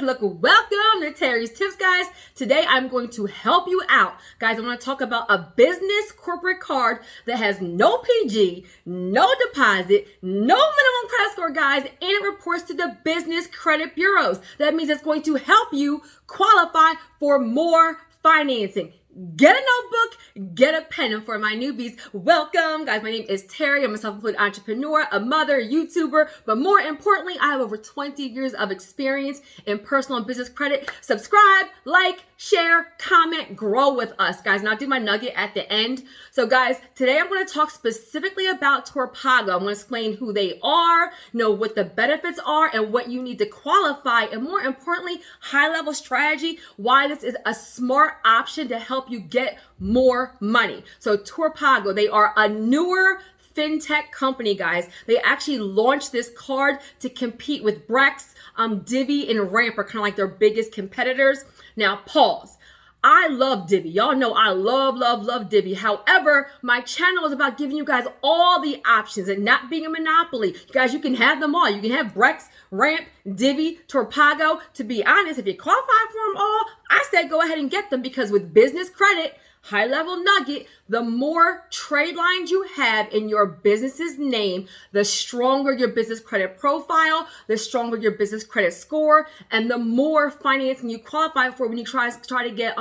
look, welcome to Terry's Tips, guys. Today I'm going to help you out. Guys, I'm going to talk about a business corporate card that has no PG, no deposit, no minimum credit score, guys, and it reports to the business credit bureaus. That means it's going to help you qualify for more financing. Get a notebook, get a pen, and for my newbies, welcome. Guys, my name is Terry. I'm a self-employed entrepreneur, a mother, YouTuber, but more importantly, I have over 20 years of experience in personal and business credit. Subscribe, like, share, comment, grow with us, guys. And I'll do my nugget at the end. So guys, today I'm going to talk specifically about Torpago. I'm going to explain who they are, what the benefits are, and what you need to qualify, and more importantly, high-level strategy, why this is a smart option to help you get more money. So Torpago, they are a newer fintech company, guys. They actually launched this card to compete with Brex, Divvy, and Ramp are kind of like their biggest competitors. Now, pause. I love Divvy. Y'all know I love Divvy. However, my channel is about giving you guys all the options and not being a monopoly. You guys, you can have them all. You can have Brex, Ramp, Divvy, Torpago. To be honest, if you qualify for them all, I said go ahead and get them, because with business credit, high level nugget, the more trade lines you have in your business's name, the stronger your business credit profile, the stronger your business credit score, and the more financing you qualify for when you try to get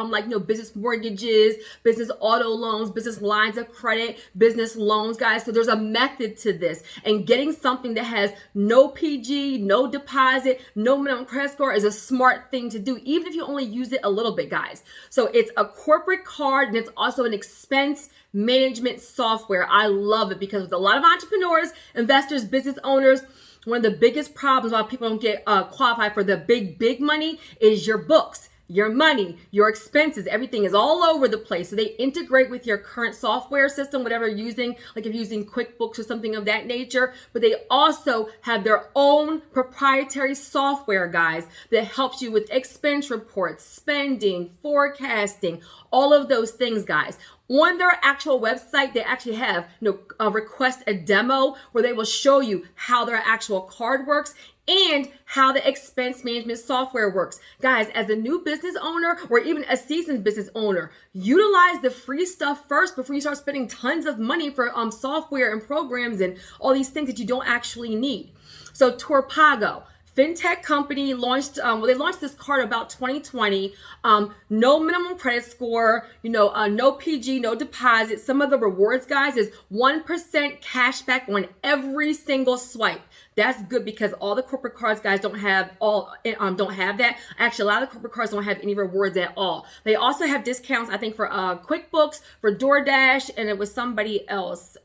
business mortgages, business auto loans, business lines of credit, business loans, guys. So there's a method to this, and getting something that has no PG, no deposit, no minimum credit score is a smart thing to do, even if you only use it a little bit, guys. So it's a corporate card, and it's also an expense management software. I love it because with a lot of entrepreneurs, investors, business owners, one of the biggest problems why people don't get qualified for the big money is your books, your money, your expenses. Everything is all over the place. So they integrate with your current software system, whatever you're using, like if you're using QuickBooks or something of that nature. But they also have their own proprietary software, guys, that helps you with expense reports, spending, forecasting, all of those things, guys. On their actual website, they actually have request a demo where they will show you how their actual card works and how the expense management software works. Guys, as a new business owner or even a seasoned business owner, utilize the free stuff first before you start spending tons of money for software and programs and all these things that you don't actually need. So Torpago, fintech company, launched, they launched this card about 2020. No minimum credit score, no PG, no deposit. Some of the rewards, guys, is 1% cash back on every single swipe. That's good because all the corporate cards, guys, don't have that. Actually, a lot of the corporate cards don't have any rewards at all. They also have discounts, I think, for QuickBooks, for DoorDash, and it was somebody else.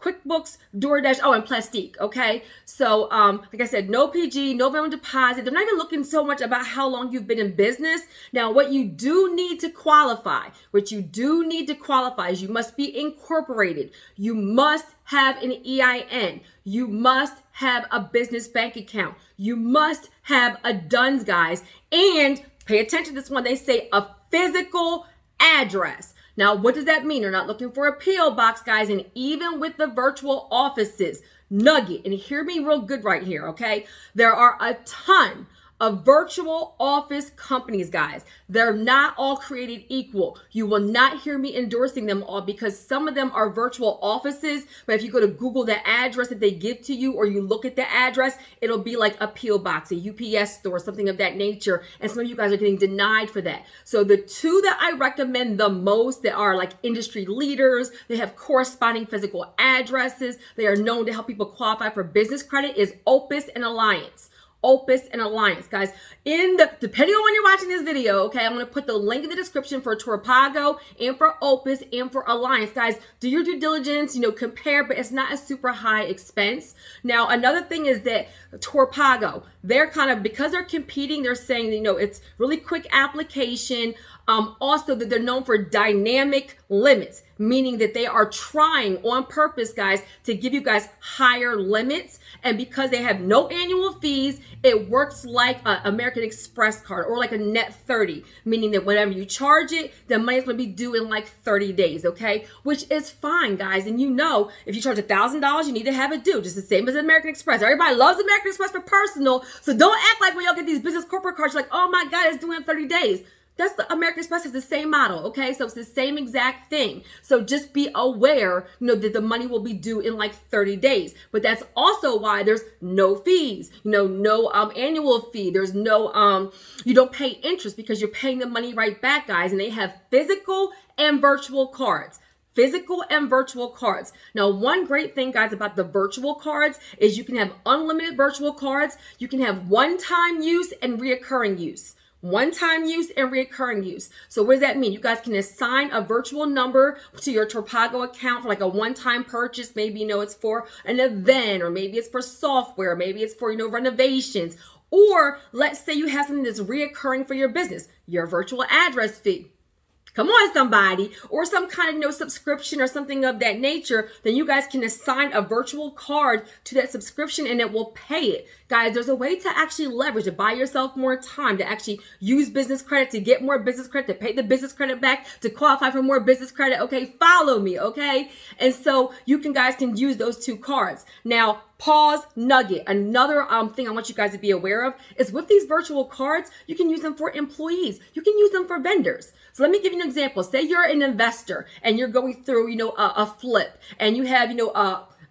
QuickBooks, DoorDash, and Plastique, okay? So, like I said, no PG, no minimum deposit. They're not even looking so much about how long you've been in business. Now, what you do need to qualify is you must be incorporated. You must have an EIN. You must have a business bank account. You must have a DUNS, guys. And pay attention to this one. They say a physical address. Now, what does that mean? You're not looking for a P.O. box, guys, and even with the virtual offices, nugget, and hear me real good right here, okay? There are a ton of virtual office companies, guys. They're not all created equal. You will not hear me endorsing them all because some of them are virtual offices, but if you go to Google the address that they give to you or you look at the address, it'll be like a P.O. box, a UPS store, something of that nature, and some of you guys are getting denied for that. So the two that I recommend the most that are like industry leaders, they have corresponding physical addresses, they are known to help people qualify for business credit is Opus and Alliance. Opus and Alliance, guys. Depending on when you're watching this video, okay, I'm going to put the link in the description for Torpago and for Opus and for Alliance. Guys, do your due diligence, compare, but it's not a super high expense. Now, another thing is that Torpago, they're kind of, because they're competing, they're saying, it's really quick application. Also, that they're known for dynamic limits, meaning that they are trying on purpose, guys, to give you guys higher limits. And because they have no annual fees, it works like an American Express card or like a net 30, meaning that whenever you charge it, the money's going to be due in like 30 days, okay? Which is fine, guys. And you know, if you charge $1,000, you need to have it due, just the same as American Express. Everybody loves American Express for personal, so don't act like when y'all get these business corporate cards, you're like, oh my God, it's due in 30 days. That's the American Express is the same model, okay? So it's the same exact thing. So just be aware, that the money will be due in like 30 days. But that's also why there's no fees, no annual fee. There's no, you don't pay interest because you're paying the money right back, guys. And they have physical and virtual cards. Physical and virtual cards. Now, one great thing, guys, about the virtual cards is you can have unlimited virtual cards. You can have one-time use and reoccurring use. One-time use and recurring use. So what does that mean? You guys can assign a virtual number to your Torpago account for like a one-time purchase. Maybe, it's for an event, or maybe it's for software. Maybe it's for, renovations. Or let's say you have something that's reoccurring for your business, your virtual address fee. Come on, somebody, or some kind of subscription or something of that nature, then you guys can assign a virtual card to that subscription and it will pay it. Guys, there's a way to actually leverage, to buy yourself more time, to actually use business credit, to get more business credit, to pay the business credit back, to qualify for more business credit. Okay, follow me, okay? And so you guys can use those two cards. Now, pause nugget. Another thing I want you guys to be aware of is with these virtual cards, you can use them for employees. You can use them for vendors. So let me give you an example. Say you're an investor and you're going through, a flip, and you have,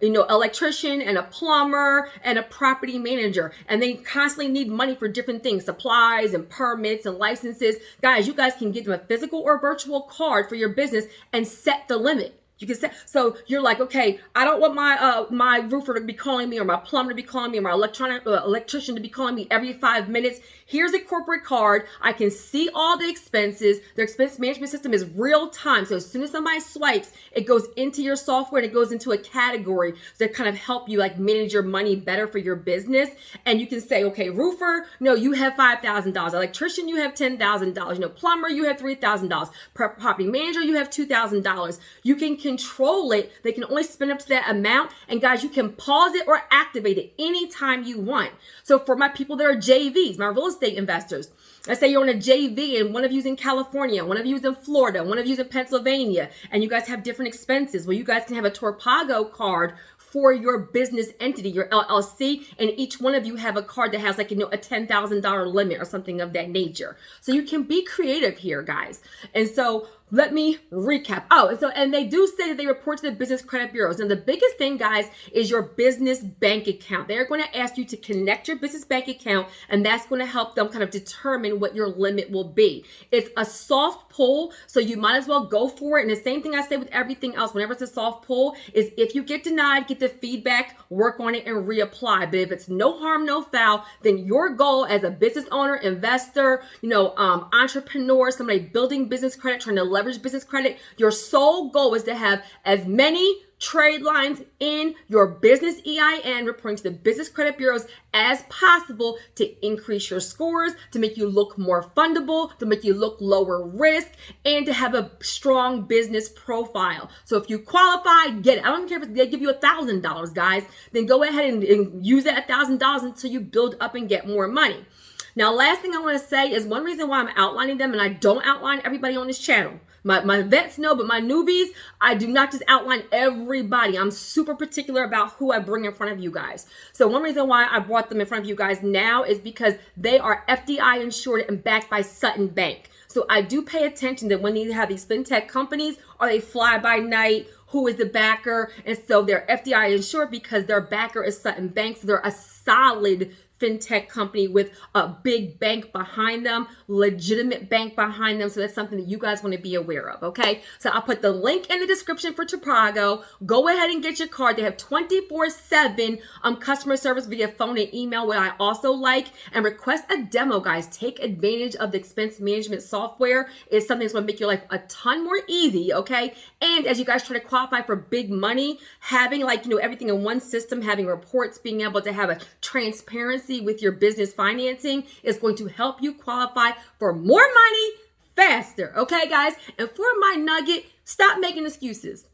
electrician and a plumber and a property manager, and they constantly need money for different things, supplies and permits and licenses. Guys, you guys can give them a physical or virtual card for your business and set the limit. You can say, so you're like, okay, I don't want my roofer to be calling me, or my plumber to be calling me, or my electrician to be calling me every 5 minutes. Here's a corporate card. I can see all the expenses. Their expense management system is real time. So as soon as somebody swipes, it goes into your software and it goes into a category to kind of help you like manage your money better for your business. And you can say, okay, roofer, no, you have $5,000. Electrician, you have $10,000. Plumber, you have $3,000. Property manager, you have $2,000. You can control it. They can only spend up to that amount. And guys, you can pause it or activate it anytime you want. So for my people that are JVs, my real estate investors, let's say you're on a JV and one of you's in California, one of you's in Florida, one of you's in Pennsylvania, and you guys have different expenses. Well, you guys can have a Torpago card for your business entity, your LLC, and each one of you have a card that has like, a $10,000 limit or something of that nature. So you can be creative here, guys. And so let me recap. And they do say that they report to the business credit bureaus. Now, the biggest thing, guys, is your business bank account. They're going to ask you to connect your business bank account, and that's going to help them kind of determine what your limit will be. It's a soft pull, so you might as well go for it. And the same thing I say with everything else, whenever it's a soft pull, is if you get denied, get the feedback, work on it, and reapply. But if it's no harm, no foul, then your goal as a business owner, investor, entrepreneur, somebody building business credit, trying to leverage business credit, your sole goal is to have as many trade lines in your business EIN reporting to the business credit bureaus as possible to increase your scores, to make you look more fundable, to make you look lower risk, and to have a strong business profile. So if you qualify, get it. I don't care if they give you $1,000, guys, then go ahead and use that $1,000 until you build up and get more money. Now, last thing I want to say is one reason why I'm outlining them, and I don't outline everybody on this channel. My vets know, but my newbies, I do not just outline everybody. I'm super particular about who I bring in front of you guys. So one reason why I brought them in front of you guys now is because they are FDI insured and backed by Sutton Bank. So I do pay attention that when you have these fintech companies, are they fly by night? Who is the backer? And so they're FDI insured because their backer is Sutton Bank. So they're a solid fintech company with a big bank behind them, legitimate bank behind them. So that's something that you guys want to be aware of, okay? So I'll put the link in the description for Torpago. Go ahead and get your card. They have 24/7 customer service via phone and email, what I also like. And request a demo, guys. Take advantage of the expense management software. It's something that's going to make your life a ton more easy, okay? And as you guys try to qualify for big money, having everything in one system, having reports, being able to have a transparency with your business financing is going to help you qualify for more money faster. Okay, guys? And for my nugget, stop making excuses.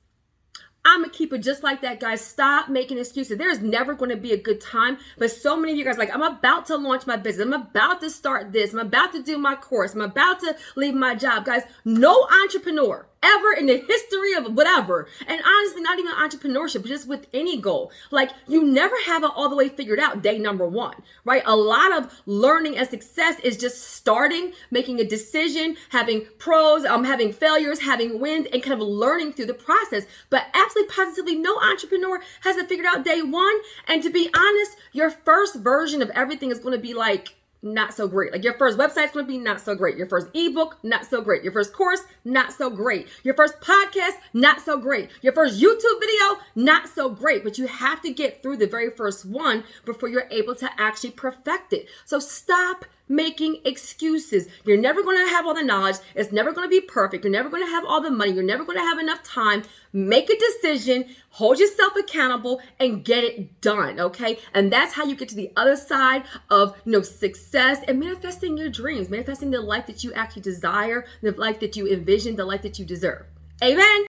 I'm going to keep it just like that, guys. Stop making excuses. There's never going to be a good time. But so many of you guys are like, I'm about to launch my business. I'm about to start this. I'm about to do my course. I'm about to leave my job. Guys, no entrepreneur ever in the history of whatever, and honestly, not even entrepreneurship, but just with any goal, like you never have it all the way figured out day number one, right? A lot of learning and success is just starting, making a decision, having pros, having failures, having wins, and kind of learning through the process. But absolutely positively, no entrepreneur has it figured out day one. And to be honest, your first version of everything is going to be like not so great. Like your first website's going to be not so great. Your first ebook, not so great. Your first course, not so great. Your first podcast, not so great. Your first YouTube video, not so great. But you have to get through the very first one before you're able to actually perfect it. So stop making excuses. You're never going to have all the knowledge. It's never going to be perfect. You're never going to have all the money. You're never going to have enough time. Make a decision, hold yourself accountable, and get it done, okay? And that's how you get to the other side of, success and manifesting your dreams, manifesting the life that you actually desire, the life that you envision, the life that you deserve. Amen.